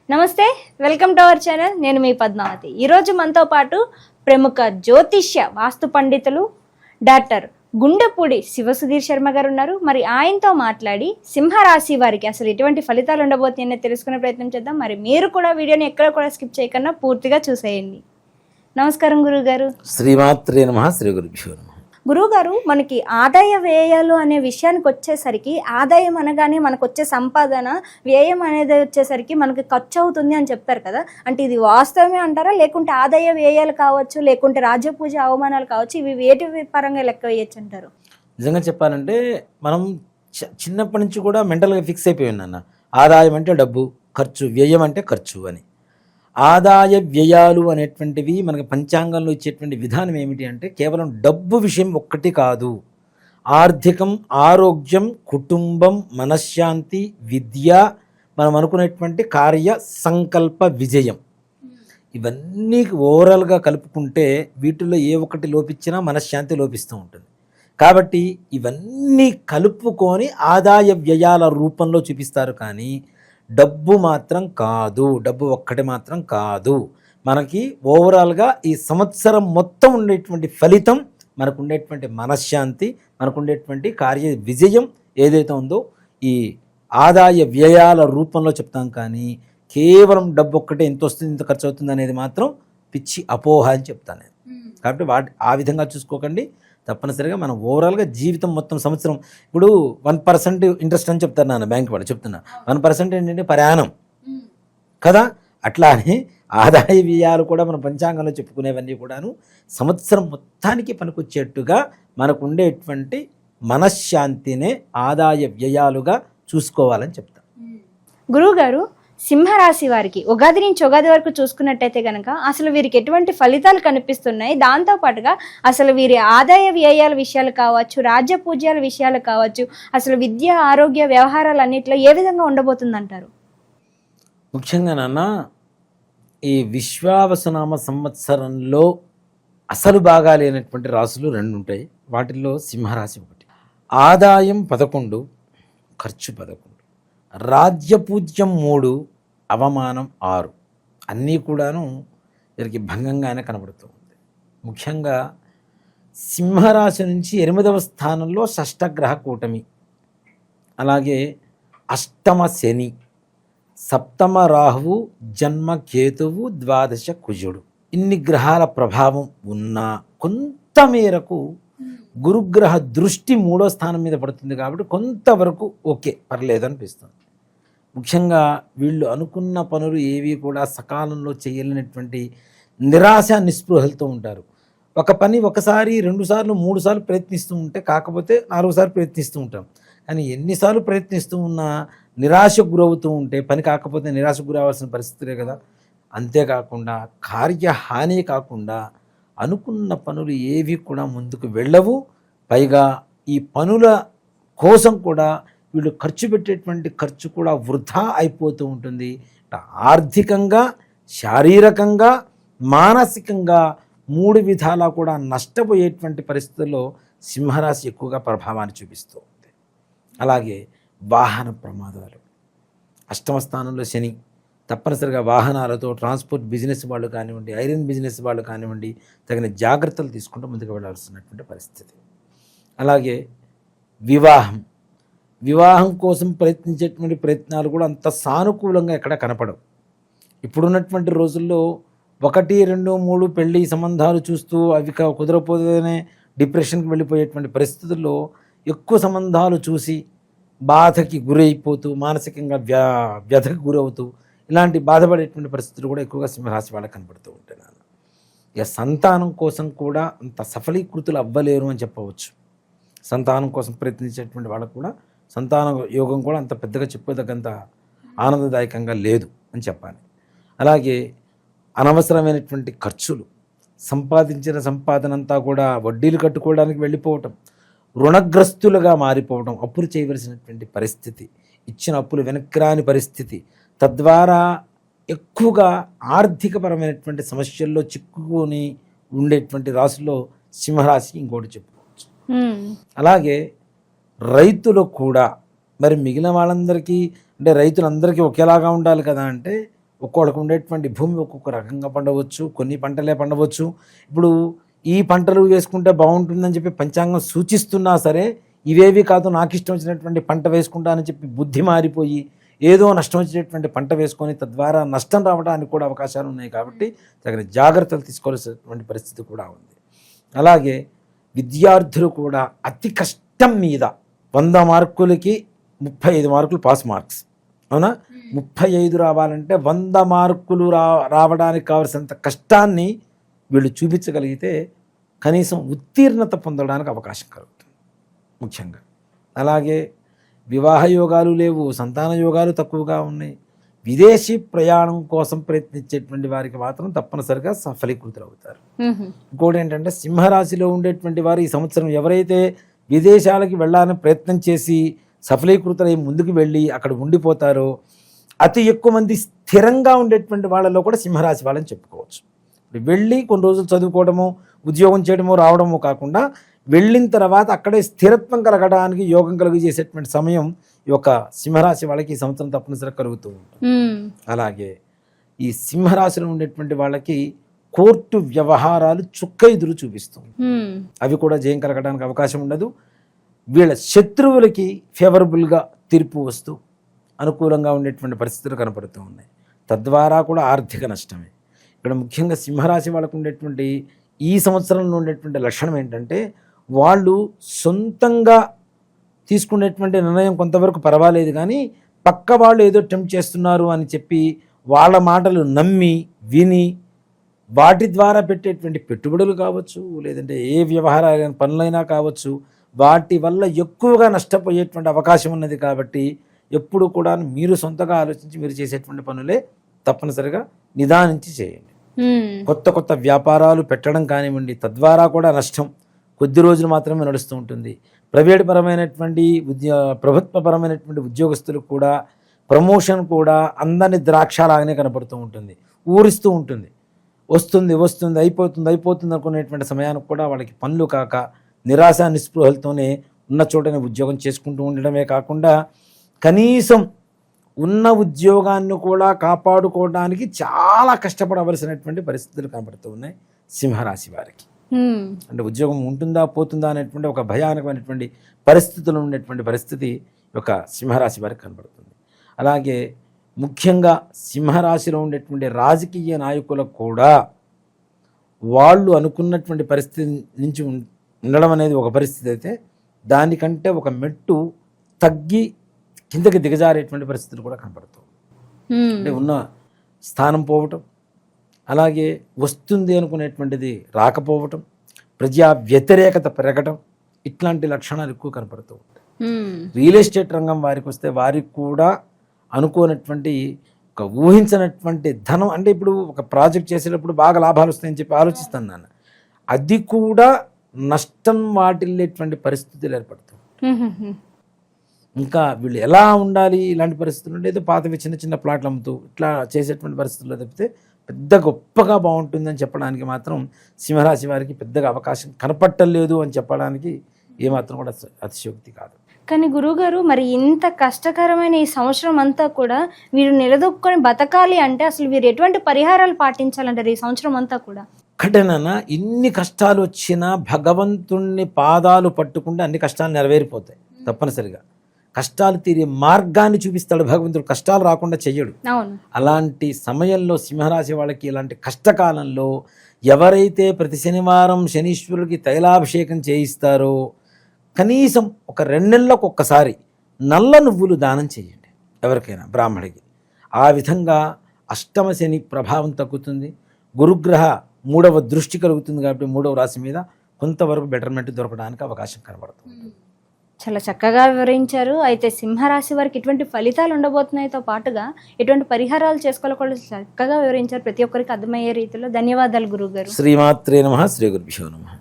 నమస్తే, welcome to our channel. నేను మీ పద్మావతి. ఈరోజు మనతో పాటు ప్రముఖ జ్యోతిష్య వాస్తు పండితులు డాక్టర్ గుండెపూడి శివసుధీర్ శర్మ గారు ఉన్నారు. మరి ఆయనతో మాట్లాడి సింహరాశి వారికి అసలు ఎటువంటి ఫలితాలు ఉండబోతున్నాయో తెలుసుకునే ప్రయత్నం చేద్దాం. మరి మీరు కూడా వీడియోని ఎక్కడ కూడా స్కిప్ చేయకుండా పూర్తిగా చూసేయండి. నమస్కారం గురువు గారు. శ్రీమాత్రే నమః. శ్రీ గురుభ్యో నమః. గురువుగారు, మనకి ఆదాయ వ్యయాలు అనే విషయానికి వచ్చేసరికి ఆదాయం అనగానే మనకు వచ్చే సంపాదన, వ్యయం అనేది వచ్చేసరికి మనకి ఖర్చు అవుతుంది అని చెప్తారు కదా. అంటే ఇది వాస్తవమే అంటారా, లేకుంటే ఆదాయ వ్యయాలు కావచ్చు, లేకుంటే రాజపూజ అవమానాలు కావచ్చు, ఇవి వేటి పరంగా లెక్క వేయచ్చు అంటారు? నిజంగా చెప్పాలంటే మనం చిన్నప్పటి నుంచి కూడా మెంటల్గా ఫిక్స్ అయిపోయి ఉన్నాను. ఆదాయం అంటే డబ్బు, ఖర్చు, వ్యయం అంటే ఖర్చు అని. ఆదాయ వ్యయాలు అనేటువంటివి మనకి పంచాంగంలో ఇచ్చేటువంటి విధానం ఏమిటి అంటే కేవలం డబ్బు విషయం ఒక్కటి కాదు. ఆర్థికం, ఆరోగ్యం, కుటుంబం, మనశ్శాంతి, విద్య, మనం అనుకునేటువంటి కార్య సంకల్ప విజయం, ఇవన్నీ ఓవరాల్గా కలుపుకుంటే వీటిల్లో ఏ ఒక్కటి లోపించినా మనశ్శాంతి లోపిస్తూ ఉంటుంది. కాబట్టి ఇవన్నీ కలుపుకొని ఆదాయ వ్యయాల రూపంలో చూపిస్తారు. కానీ డబ్బు మాత్రం కాదు, డబ్బు ఒక్కటి మాత్రం కాదు. మనకి ఓవరాల్గా ఈ సంవత్సరం మొత్తం ఉండేటువంటి ఫలితం, మనకు ఉండేటువంటి మనశ్శాంతి, మనకు ఉండేటువంటి కార్య విజయం ఏదైతే ఉందో ఈ ఆదాయ వ్యయాల రూపంలో చెప్తాం. కానీ కేవలం డబ్బు ఒక్కటే ఎంత వస్తుంది, ఎంత ఖర్చు అవుతుంది అనేది మాత్రం పిచ్చి అపోహ అని చెప్తాను నేను. కాబట్టి ఆ విధంగా చూసుకోకండి. తప్పనిసరిగా మనం ఓవరాల్గా జీవితం మొత్తం సంవత్సరం, ఇప్పుడు 1% ఇంట్రెస్ట్ అని చెప్తారు నాన్న, బ్యాంక్ వాడు చెప్తున్నా. 1% ఏంటంటే ప్రయాణం కదా. అట్లానే ఆదాయ వ్యయాలు కూడా మన పంచాంగంలో చెప్పుకునేవన్నీ కూడాను సంవత్సరం మొత్తానికి పనికొచ్చేట్టుగా మనకు ఉండేటువంటి మనశ్శాంతినే ఆదాయ వ్యయాలుగా చూసుకోవాలని చెప్తాను. గురువుగారు, సింహరాశి వారికి ఉగాది నుంచి ఉగాది వరకు చూసుకున్నట్టయితే కనుక అసలు వీరికి ఎటువంటి ఫలితాలు కనిపిస్తున్నాయి, దాంతోపాటుగా అసలు వీరి ఆదాయ వ్యయాల విషయాలు కావచ్చు, రాజ్య పూజ్యాల విషయాలు కావచ్చు, అసలు విద్య, ఆరోగ్య, వ్యవహారాలు అన్నింటిలో ఏ విధంగా ఉండబోతుందంటారు? ముఖ్యంగా నాన్న, ఈ విశ్వావసునామ సంవత్సరంలో అసలు బాగా లేనటువంటి రాశులు 2 ఉంటాయి. వాటిల్లో సింహరాశి ఒకటి. ఆదాయం 11, ఖర్చు 11, రాజ్యపూజ్యం 3, అవమానం 6, అన్నీ కూడాను వీరికి భంగంగానే కనబడుతూ ఉంది. ముఖ్యంగా సింహరాశి నుంచి 8వ స్థానంలో షష్టగ్రహ కూటమి, అలాగే అష్టమ శని, సప్తమ రాహువు, జన్మ కేతువు, ద్వాదశ కుజుడు. ఇన్ని గ్రహాల ప్రభావం ఉన్నా కొంత మేరకు గురుగ్రహ దృష్టి 3వ స్థానం మీద పడుతుంది. కాబట్టి కొంతవరకు ఓకే, పర్లేదు అనిపిస్తుంది. ముఖ్యంగా వీళ్ళు అనుకున్న పనులు ఏవి కూడా సకాలంలో చేయలేనటువంటి నిరాశ, నిస్పృహలతో ఉంటారు. ఒక పని ఒకసారి, 2 సార్లు, 3 సార్లు ప్రయత్నిస్తూ ఉంటే, కాకపోతే 4వ సార్లు ప్రయత్నిస్తూ ఉంటాం. కానీ ఎన్నిసార్లు ప్రయత్నిస్తూ ఉన్నా నిరాశకు గురవుతూ ఉంటే, పని కాకపోతే నిరాశకు గురవలసిన పరిస్థితులే కదా. అంతేకాకుండా కార్యహాని కాకుండా అనుకున్న పనులు ఏవి కూడా ముందుకు వెళ్ళవు. పైగా ఈ పనుల కోసం కూడా వీళ్ళు ఖర్చు పెట్టేటువంటి ఖర్చు కూడా వృధా అయిపోతూ ఉంటుంది. ఆర్థికంగా, శారీరకంగా, మానసికంగా 3 విధాలా కూడా నష్టపోయేటువంటి పరిస్థితుల్లో సింహరాశి ఎక్కువగా ప్రభావాన్ని చూపిస్తూ ఉంది. అలాగే వాహన ప్రమాదాలు, అష్టమ స్థానంలో శని, తప్పనిసరిగా వాహనాలతో ట్రాన్స్పోర్ట్ బిజినెస్ వాళ్ళు కానివ్వండి, ఐరన్ బిజినెస్ వాళ్ళు కానివ్వండి, తగిన జాగ్రత్తలు తీసుకుంటూ ముందుకు వెళ్ళాల్సినటువంటి పరిస్థితి. అలాగే వివాహం కోసం ప్రయత్నించేటువంటి ప్రయత్నాలు కూడా అంత సానుకూలంగా ఎక్కడ కనపడవు. ఇప్పుడున్నటువంటి రోజుల్లో 1, 2, 3 పెళ్లి సంబంధాలు చూస్తూ అవి కుదరపోతేనే డిప్రెషన్కి వెళ్ళిపోయేటువంటి పరిస్థితుల్లో ఎక్కువ సంబంధాలు చూసి బాధకి గురైపోతూ, మానసికంగా వ్యధకు గురవుతూ, ఇలాంటి బాధపడేటువంటి పరిస్థితులు కూడా ఎక్కువగా సింహరాశి వాళ్ళకి కనపడుతూ ఉంటాయి. ఇక సంతానం కోసం కూడా అంత సఫలీకృతులు అవ్వలేరు అని చెప్పవచ్చు. సంతానం కోసం ప్రయత్నించేటువంటి వాళ్ళకు కూడా సంతాన యోగం కూడా అంత పెద్దగా చెప్పదగ్గంత ఆనందదాయకంగా లేదు అని చెప్పాలి. అలాగే అనవసరమైనటువంటి ఖర్చులు, సంపాదించిన సంపాదన అంతా కూడా వడ్డీలు కట్టుకోవడానికి వెళ్ళిపోవటం, రుణగ్రస్తులుగా మారిపోవడం, అప్పులు చేయవలసినటువంటి పరిస్థితి, ఇచ్చిన అప్పులు వెనక్కి రాని పరిస్థితి, తద్వారా ఎక్కువగా ఆర్థికపరమైనటువంటి సమస్యల్లో చిక్కుకొని ఉండేటువంటి రాశిలో సింహరాశి ఇంకోటి చెప్పుకోవచ్చు. అలాగే రైతులు కూడా, మరి మిగిలిన వాళ్ళందరికీ అంటే రైతులందరికీ ఒకేలాగా ఉండాలి కదా అంటే ఒక్కొక్కరికి ఉండేటువంటి భూమి ఒక్కొక్క రకంగా పండవచ్చు, కొన్ని పంటలే పండవచ్చు. ఇప్పుడు ఈ పంటలు వేసుకుంటే బాగుంటుందని చెప్పి పంచాంగం సూచిస్తున్నా సరే ఇవేవి కాదు, నాకు ఇష్టం వచ్చినటువంటి పంట వేసుకుంటానని చెప్పి బుద్ధి మారిపోయి ఏదో నష్టం వచ్చేటువంటి పంట వేసుకొని తద్వారా నష్టం రావడానికి కూడా అవకాశాలు ఉన్నాయి. కాబట్టి తగిన జాగ్రత్తలు తీసుకోవాల్సినటువంటి పరిస్థితి కూడా ఉంది. అలాగే విద్యార్థులు కూడా అతి కష్టం మీద 100 మార్కులకి 35 మార్కులు పాస్ మార్క్స్, అవునా? 35 రావాలంటే 100 మార్కులు రావడానికి కావలసినంత కష్టాన్ని వీళ్ళు చూపించగలిగితే కనీసం ఉత్తీర్ణత పొందడానికి అవకాశం కలుగుతుంది ముఖ్యంగా. అలాగే వివాహ యోగాలు లేవు, సంతాన యోగాలు తక్కువగా ఉన్నాయి. విదేశీ ప్రయాణం కోసం ప్రయత్నించేటువంటి వారికి మాత్రం తప్పనిసరిగా సఫలీకృతులు అవుతారు. ఇంకోటి ఏంటంటే సింహరాశిలో ఉండేటువంటి వారు ఈ సంవత్సరం ఎవరైతే విదేశాలకి వెళ్ళాలని ప్రయత్నం చేసి సఫలీకృతులై ముందుకు వెళ్ళి అక్కడ ఉండిపోతారో అతి ఎక్కువ మంది స్థిరంగా ఉండేటువంటి వాళ్ళలో కూడా సింహరాశి వాళ్ళని చెప్పుకోవచ్చు. వెళ్ళి కొన్ని రోజులు చదువుకోవడము, ఉద్యోగం చేయడము, రావడము కాకుండా వెళ్ళిన తర్వాత అక్కడే స్థిరత్వం కలగడానికి యోగం కలుగు చేసేటువంటి సమయం ఈ యొక్క సింహరాశి వాళ్ళకి ఈ సంవత్సరం తప్పనిసరిగా కలుగుతూ ఉంటుంది. అలాగే ఈ సింహరాశిలో ఉండేటువంటి వాళ్ళకి కోర్టు వ్యవహారాలు చుక్క ఎదురు చూపిస్తుంది. అవి కూడా జయం కలగడానికి అవకాశం ఉండదు. వీళ్ళ శత్రువులకి ఫేవరబుల్గా తీర్పు వస్తూ అనుకూలంగా ఉండేటువంటి పరిస్థితులు కనపడుతూ ఉన్నాయి. తద్వారా కూడా ఆర్థిక నష్టమే. ఇక్కడ ముఖ్యంగా సింహరాశి వాళ్ళకు ఉండేటువంటి ఈ సంవత్సరంలో ఉండేటువంటి లక్షణం ఏంటంటే వాళ్ళు సొంతంగా తీసుకునేటువంటి నిర్ణయం కొంతవరకు పర్వాలేదు, కానీ పక్క వాళ్ళు ఏదో టెంప్ట్ చేస్తున్నారు అని చెప్పి వాళ్ళ మాటలు నమ్మి విని వాటి ద్వారా పెట్టేటువంటి పెట్టుబడులు కావచ్చు, లేదంటే ఏ వ్యవహారాలైన పనులైనా కావచ్చు, వాటి వల్ల ఎక్కువగా నష్టపోయేటువంటి అవకాశం ఉన్నది. కాబట్టి ఎప్పుడు కూడా మీరు సొంతగా ఆలోచించి మీరు చేసేటువంటి పనులే తప్పనిసరిగా నిదానించి చేయండి. కొత్త కొత్త వ్యాపారాలు పెట్టడం కానివ్వండి, తద్వారా కూడా నష్టం కొద్ది రోజులు మాత్రమే నడుస్తూ ఉంటుంది. ప్రైవేట్ పరమైనటువంటి ప్రభుత్వపరమైనటువంటి ఉద్యోగస్తులకు కూడా ప్రమోషన్ కూడా అందని ద్రాక్షలాగానే కనపడుతూ ఉంటుంది, ఊరిస్తూ ఉంటుంది. వస్తుంది అయిపోతుంది అనుకునేటువంటి సమయానికి కూడా వాళ్ళకి పనులు కాక నిరాశ నిస్పృహలతోనే ఉన్న చోటనే ఉద్యోగం చేసుకుంటూ ఉండడమే కాకుండా కనీసం ఉన్న ఉద్యోగాన్ని కూడా కాపాడుకోవడానికి చాలా కష్టపడవలసినటువంటి పరిస్థితులు కనబడుతూ ఉన్నాయి సింహరాశి వారికి. అంటే ఉద్యోగం ఉంటుందా పోతుందా అనేటువంటి ఒక భయానకమైనటువంటి పరిస్థితులు ఉండేటువంటి పరిస్థితి ఒక సింహరాశి వారికి కనబడుతుంది. అలాగే ముఖ్యంగా సింహరాశిలో ఉండేటువంటి రాజకీయ నాయకులకు కూడా వాళ్ళు అనుకున్నటువంటి పరిస్థితి నుంచి ఉండడం అనేది ఒక పరిస్థితి అయితే, దానికంటే ఒక మెట్టు తగ్గి కిందకి దిగజారేటువంటి పరిస్థితులు కూడా కనపడుతుంది. అంటే ఉన్న స్థానం పోవటం, అలాగే వస్తుంది అనుకునేటువంటిది రాకపోవటం, ప్రజా వ్యతిరేకత పెరగటం, ఇట్లాంటి లక్షణాలు ఎక్కువ కనపడుతూ ఉంటాయి. రియల్ ఎస్టేట్ రంగం వారికి వస్తే వారికి కూడా అనుకోనటువంటి ఒక ఊహించినటువంటి ధనం, అంటే ఇప్పుడు ఒక ప్రాజెక్ట్ చేసేటప్పుడు బాగా లాభాలు వస్తాయని చెప్పి ఆలోచిస్తాను నాన్న, అది కూడా నష్టం వాటిల్లేటువంటి పరిస్థితులు ఏర్పడుతుంది. ఇంకా వీళ్ళు ఎలా ఉండాలి ఇలాంటి పరిస్థితులు అంటే ఏదో పాతవి చిన్న చిన్న ప్లాట్లు అమ్ముతూ ఇట్లా చేసేటువంటి పరిస్థితుల్లో తప్పితే పెద్ద గొప్పగా బాగుంటుందని చెప్పడానికి మాత్రం సింహరాశి వారికి పెద్దగా అవకాశం కనపట్టలేదు అని చెప్పడానికి ఏమాత్రం కూడా అతిశయోక్తి కాదు. కానీ గురువుగారు, మరి ఇంత కష్టకరమైన ఈ సంవత్సరం అంతా కూడా వీరు నిలదొక్కుని బతకాలి అంటే అసలు వీరు ఎటువంటి పరిహారాలు పాటించాలంటారు ఈ సంవత్సరం అంతా కూడా? ఒకటేనా, ఇన్ని కష్టాలు వచ్చినా భగవంతుణ్ణి పాదాలు పట్టుకుంటే అన్ని కష్టాలు నెరవేరిపోతాయి. తప్పనిసరిగా కష్టాలు తీరే మార్గాన్ని చూపిస్తాడు భగవంతుడు, కష్టాలు రాకుండా చెయ్యడు. అలాంటి సమయంలో సింహరాశి వాళ్ళకి ఇలాంటి కష్టకాలంలో ఎవరైతే ప్రతి శనివారం శనీశ్వరుడికి తైలాభిషేకం చేయిస్తారో కనీసం ఒక 2 నెలలకు ఒక్కసారి నల్ల నువ్వులు దానం చేయండి ఎవరికైనా బ్రాహ్మడికి. ఆ విధంగా అష్టమ శని ప్రభావం తగ్గుతుంది, గురుగ్రహ 3వ దృష్టి కలుగుతుంది. కాబట్టి 3వ రాశి మీద కొంతవరకు బెటర్మెంట్ దొరకడానికి అవకాశం కనబడుతుంది. చాలా చక్కగా వివరించారు. అయితే సింహరాశి వారికి ఎటువంటి ఫలితాలు ఉండబోతున్నాయితో పాటుగా ఎటువంటి పరిహారాలు చేసుకోవాలో చక్కగా వివరించారు. ప్రతి ఒక్కరికి అర్థమయ్యే రీతిలో. ధన్యవాదాలు గురువుగారు. శ్రీమాత్రే నమః. శ్రీ గురుభ్యో నమః.